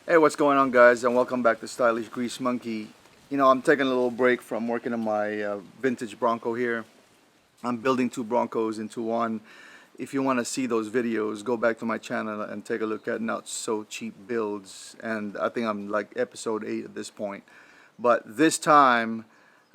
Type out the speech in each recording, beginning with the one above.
Hey, what's going on, guys, and welcome back to Stylish Grease Monkey. I'm taking a little break from working on my vintage Bronco here. I'm building two Broncos into one. If you want to see those videos, go back to my channel and take a look at Not So Cheap Builds. And I think I'm like episode 8 at this point. But this time,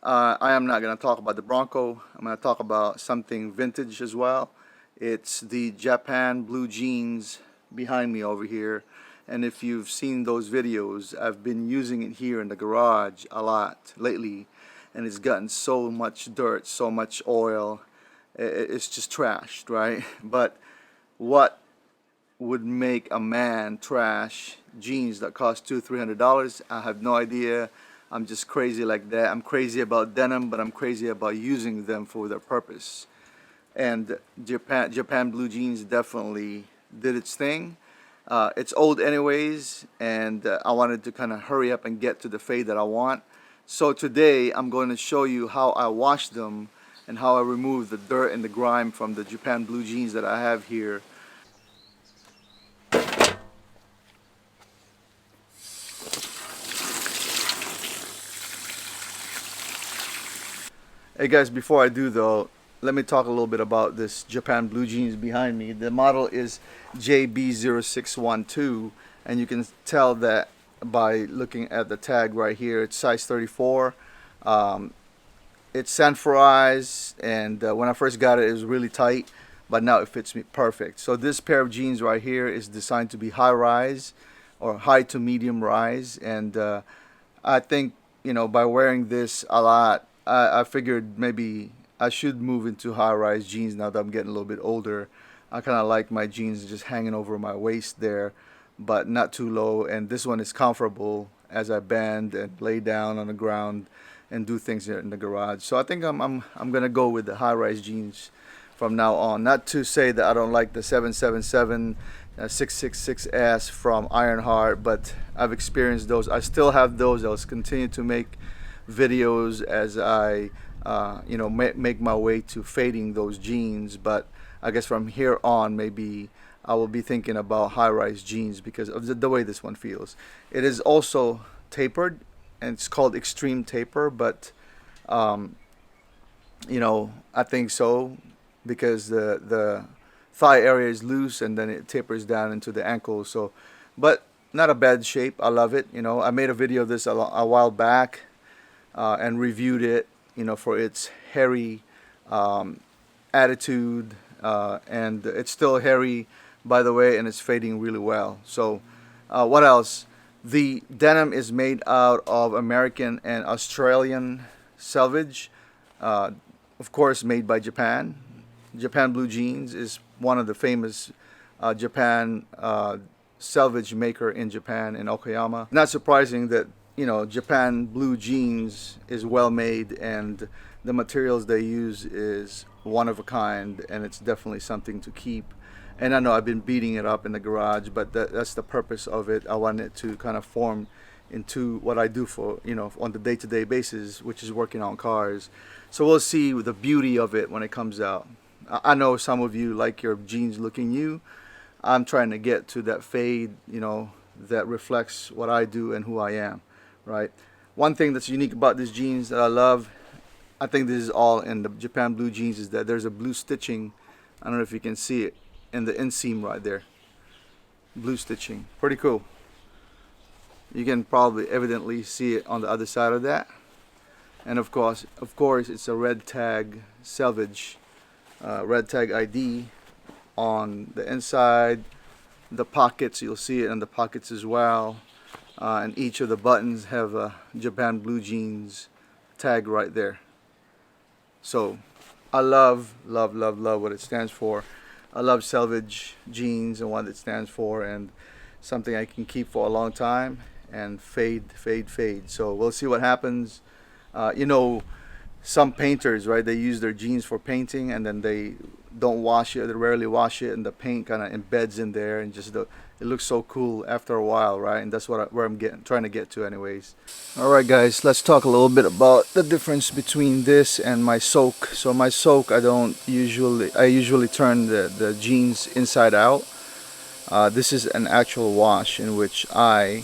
I am not going to talk about the Bronco. I'm going to talk about something vintage as well. It's the Japan blue jeans behind me over here. And if you've seen those videos, I've been using it here in the garage a lot lately. And it's gotten so much dirt, so much oil. It's just trashed, right? But what would make a man trash jeans that cost $200-300? I have no idea. I'm just crazy like that. I'm crazy about denim, but I'm crazy about using them for their purpose. And Japan blue jeans definitely did its thing. It's old anyways, and I wanted to kind of hurry up and get to the fade that I want. So today I'm going to show you how I wash them and how I remove the dirt and the grime from the Japan blue jeans that I have here. Hey guys, before I do though, let me talk a little bit about this Japan blue jeans behind me. The model is BJ0612, and you can tell that by looking at the tag right here. It's size 34. It's sanforized, and when I first got it, it was really tight, but now it fits me perfect. So this pair of jeans right here is designed to be high rise or high to medium rise, and I think by wearing this a lot, I figured maybe I should move into high rise jeans now that I'm getting a little bit older. I kind of like my jeans just hanging over my waist there, but not too low. And this one is comfortable as I bend and lay down on the ground and do things here in the garage. So I think I'm gonna go with the high rise jeans from now on. Not to say that I don't like the 777 666S from Ironheart, but I've experienced those. I still have those. I'll continue to make videos as I make my way to fading those jeans. But I guess from here on, maybe I will be thinking about high-rise jeans because of the way this one feels. It is also tapered, and it's called extreme taper, but um, I think so because the thigh area is loose and then it tapers down into the ankle. So, but not a bad shape. I love it. I made a video of this a while back and reviewed it. For its hairy attitude, and it's still hairy, by the way, and it's fading really well. So, what else? The denim is made out of American and Australian selvage, of course, made by Japan. Japan Blue Jeans is one of the famous Japan selvage maker in Japan in Okayama. Not surprising that Japan Blue Jeans is well made, and the materials they use is one of a kind, and it's definitely something to keep. And I know I've been beating it up in the garage, but that's the purpose of it. I want it to kind of form into what I do for on the day-to-day basis, which is working on cars. So we'll see the beauty of it when it comes out. I know some of you like your jeans looking new. I'm trying to get to that fade, that reflects what I do and who I am, right? One thing that's unique about these jeans that I love, I think this is all in the Japan Blue Jeans, is that there's a blue stitching. I don't know if you can see it in the inseam right there. Blue stitching, pretty cool. You can probably evidently see it on the other side of that. And of course, it's a red tag selvage, red tag ID on the inside. The pockets, you'll see it in the pockets as well. And each of the buttons have a Japan Blue Jeans tag right there. So I love what it stands for. I love selvage jeans and what it stands for, and something I can keep for a long time and fade. So we'll see what happens. Some painters, right, they use their jeans for painting and then they don't wash it, they rarely wash it, and the paint kind of embeds in there, and it looks so cool after a while, right? And that's where I'm trying to get to anyways. All right guys, let's talk a little bit about the difference between this and my soak. So my soak, I usually turn the jeans inside out. This is an actual wash in which I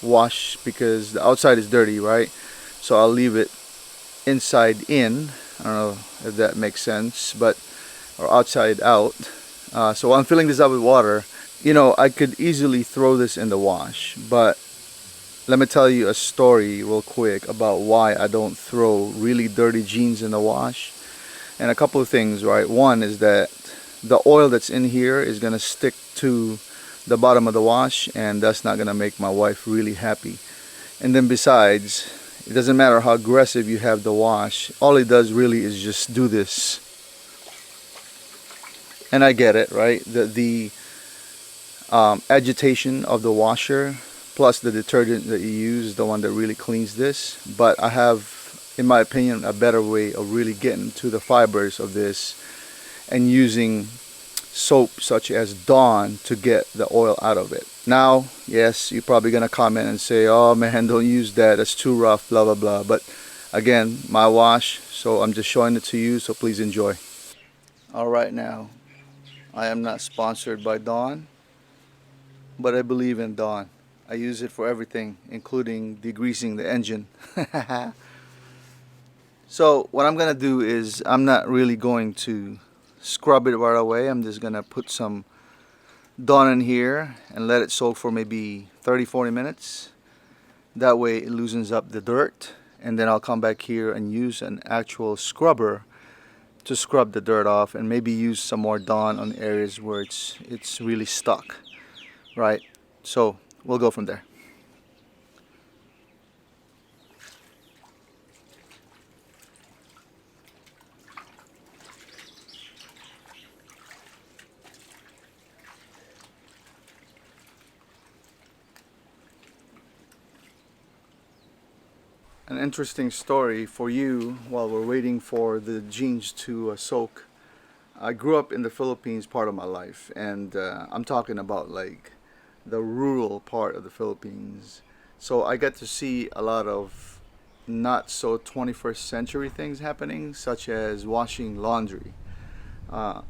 wash because the outside is dirty, right? So I'll leave it inside in. I don't know if that makes sense, but or outside out. So I'm filling this up with water. You know, I could easily throw this in the wash, but let me tell you a story real quick about why I don't throw really dirty jeans in the wash. And a couple of things, right? One is that the oil that's in here is gonna stick to the bottom of the wash, and that's not gonna make my wife really happy. And then besides, it doesn't matter how aggressive you have the wash, all it does really is just do this. And I get it, right? The agitation of the washer plus the detergent that you use is the one that really cleans this. But I have, in my opinion, a better way of really getting to the fibers of this and using soap such as Dawn to get the oil out of it. Now, yes, you're probably gonna comment and say, oh man, don't use that, that's too rough, blah blah blah. But again, my wash, so I'm just showing it to you, so please enjoy. All right, now I am not sponsored by Dawn, but I believe in Dawn. I use it for everything, including degreasing the engine. So what I'm gonna do is, I'm not really going to scrub it right away. I'm just gonna put some Dawn in here and let it soak for maybe 30-40 minutes. That way it loosens up the dirt, and then I'll come back here and use an actual scrubber to scrub the dirt off, and maybe use some more Dawn on areas where it's really stuck, right? So we'll go from there. An interesting story for you while we're waiting for the jeans to soak. I grew up in the Philippines part of my life, and I'm talking about like the rural part of the Philippines. So I got to see a lot of not so 21st century things happening, such as washing laundry. Uh,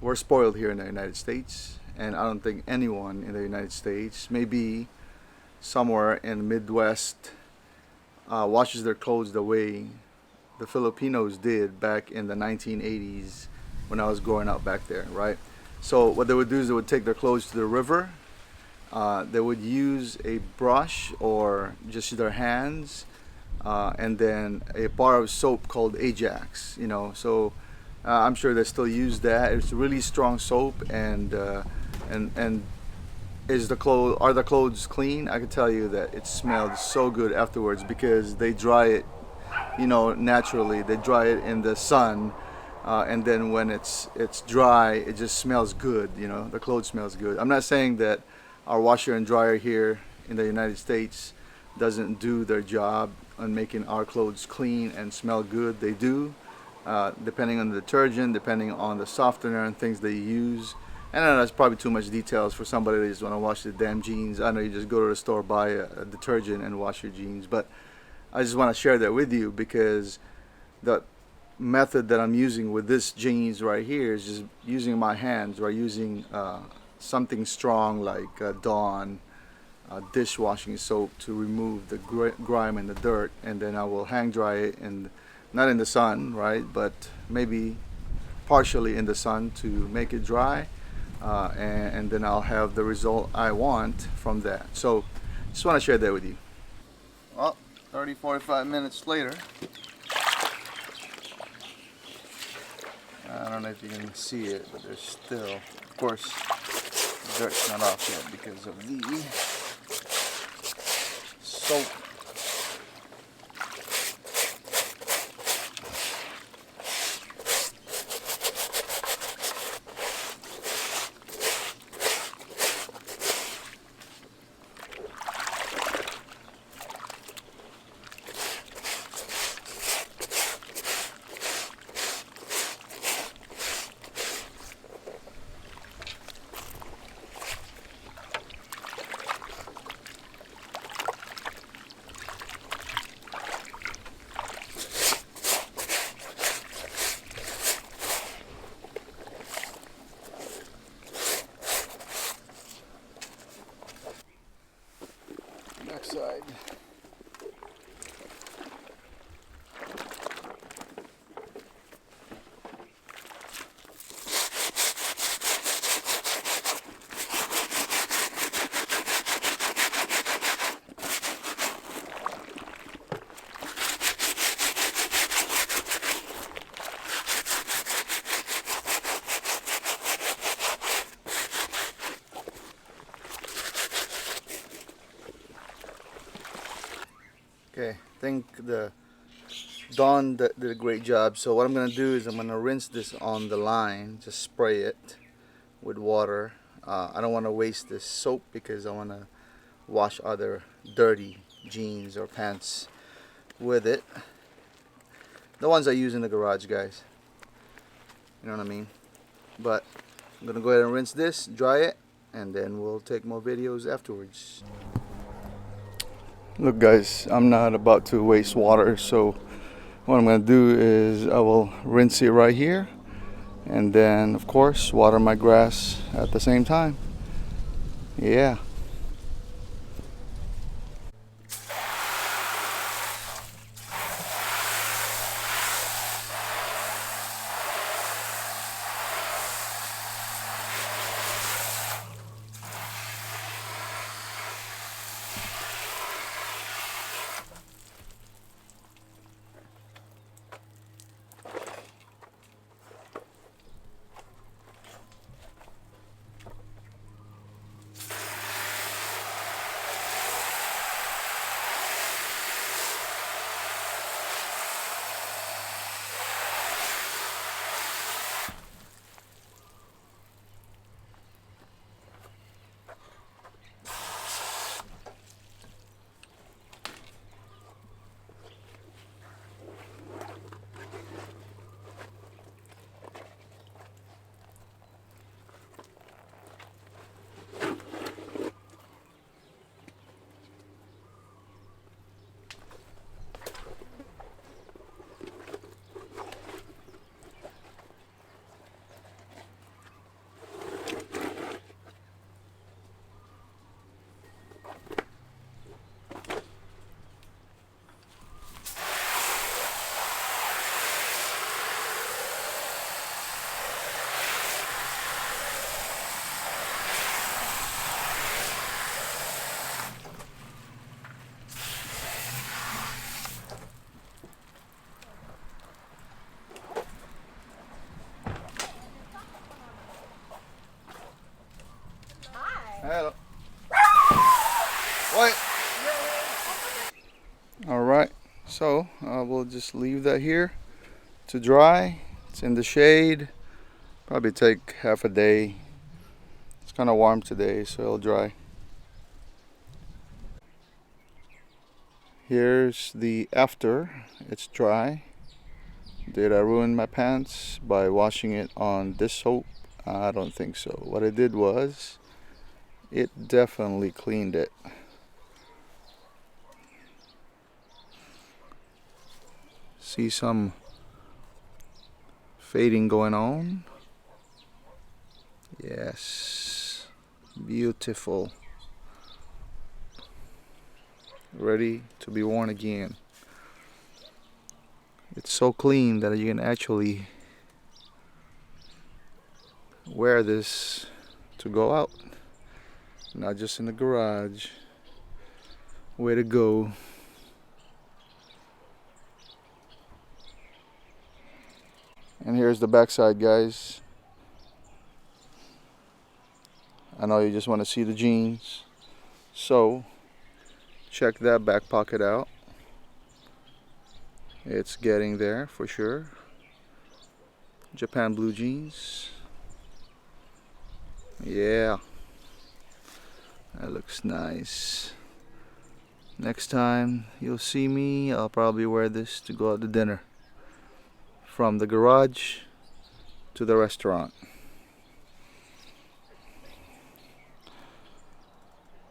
we're spoiled here in the United States, and I don't think anyone in the United States, maybe somewhere in the Midwest, washes their clothes the way the Filipinos did back in the 1980s when I was growing up back there, right? So what they would do is they would take their clothes to the river. They would use a brush or just their hands, and then a bar of soap called Ajax. You know, so I'm sure they still use that. It's a really strong soap, and are the clothes clean? I can tell you that it smelled so good afterwards because they dry it, you know, naturally. They dry it in the sun, and then when it's dry, it just smells good. You know, the clothes smells good. I'm not saying that our washer and dryer here in the United States doesn't do their job on making our clothes clean and smell good. They do, depending on the detergent, depending on the softener and things they use. And I know that's probably too much details for somebody that just want to wash the damn jeans. I know you just go to the store, buy a detergent and wash your jeans. But I just want to share that with you because the method that I'm using with this jeans right here is just using my hands, or using something strong like Dawn dishwashing soap to remove the grime and the dirt. And then I will hang dry it, and not in the sun, right? But maybe partially in the sun to make it dry. And then I'll have the result I want from that. So just want to share that with you. Well, 30-45 minutes later, I don't know if you can see it, but there's still, of course, the dirt's not off yet because of the soap. backside. Okay, I think the Dawn did a great job. So what I'm gonna do is I'm gonna rinse this on the line, just spray it with water. I don't want to waste this soap because I want to wash other dirty jeans or pants with it. The ones I use in the garage, guys. You know what I mean? But I'm gonna go ahead and rinse this, dry it, and then we'll take more videos afterwards. Look guys, I'm not about to waste water, so what I'm going to do is I will rinse it right here and then of course water my grass at the same time. Yeah. Hello. What? All right, so we'll just leave that here to dry. It's in the shade. Probably take half a day. It's kind of warm today, so it'll dry. Here's the after. It's dry. Did I ruin my pants by washing it on this soap? I don't think so. What I did was it definitely cleaned it. See some fading going on. Yes, beautiful. Ready to be worn again. It's so clean that you can actually wear this to go out, not just in the garage. Way to go. And here's the backside, guys. I know you just want to see the jeans, so check that back pocket out. It's getting there for sure. Japan blue jeans. Yeah, that looks nice. Next time you'll see me, I'll probably wear this to go out to dinner. From the garage to the restaurant.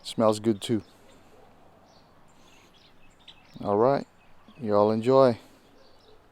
Smells good too. All right, y'all enjoy.